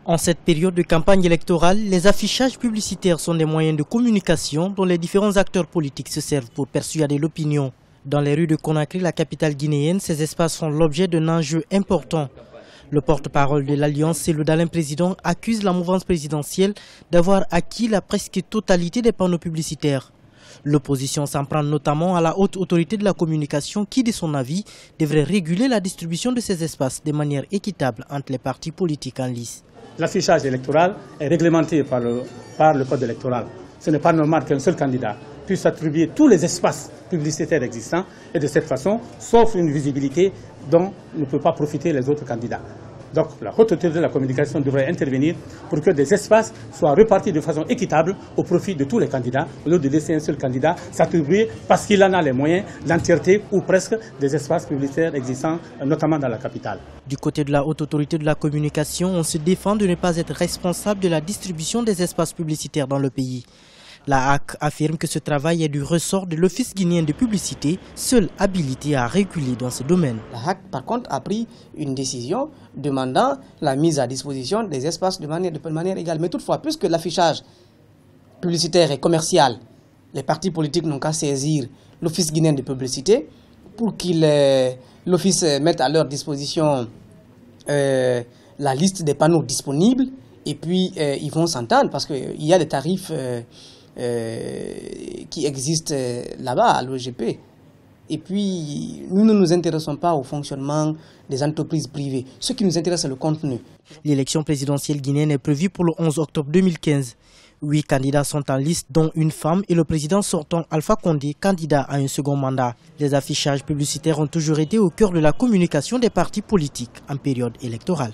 En cette période de campagne électorale, les affichages publicitaires sont des moyens de communication dont les différents acteurs politiques se servent pour persuader l'opinion. Dans les rues de Conakry, la capitale guinéenne, ces espaces font l'objet d'un enjeu important. Le porte-parole de l'Alliance, Cellou Dalein Président, accuse la mouvance présidentielle d'avoir acquis la presque totalité des panneaux publicitaires. L'opposition s'en prend notamment à la haute autorité de la communication qui, de son avis, devrait réguler la distribution de ces espaces de manière équitable entre les partis politiques en lice. L'affichage électoral est réglementé par le code électoral. Ce n'est pas normal qu'un seul candidat puisse attribuer tous les espaces publicitaires existants et de cette façon s'offre une visibilité dont ne peuvent pas profiter les autres candidats. Donc la haute autorité de la communication devrait intervenir pour que des espaces soient repartis de façon équitable au profit de tous les candidats, au lieu de laisser un seul candidat s'attribuer parce qu'il en a les moyens, l'entièreté ou presque des espaces publicitaires existants, notamment dans la capitale. Du côté de la haute autorité de la communication, on se défend de ne pas être responsable de la distribution des espaces publicitaires dans le pays. La HAC affirme que ce travail est du ressort de l'Office guinéen de publicité, seul habilité à réguler dans ce domaine. La HAC, par contre, a pris une décision demandant la mise à disposition des espaces de manière égale. Mais toutefois, puisque l'affichage publicitaire et commercial, les partis politiques n'ont qu'à saisir l'Office guinéen de publicité pour l'Office mette à leur disposition la liste des panneaux disponibles et puis ils vont s'entendre parce qu'il y a des tarifs qui existent là-bas à l'OGP. Et puis, nous ne nous intéressons pas au fonctionnement des entreprises privées. Ce qui nous intéresse, c'est le contenu. L'élection présidentielle guinéenne est prévue pour le 11 octobre 2015. 8 candidats sont en liste, dont une femme et le président sortant Alpha Condé, candidat à un second mandat. Les affichages publicitaires ont toujours été au cœur de la communication des partis politiques en période électorale.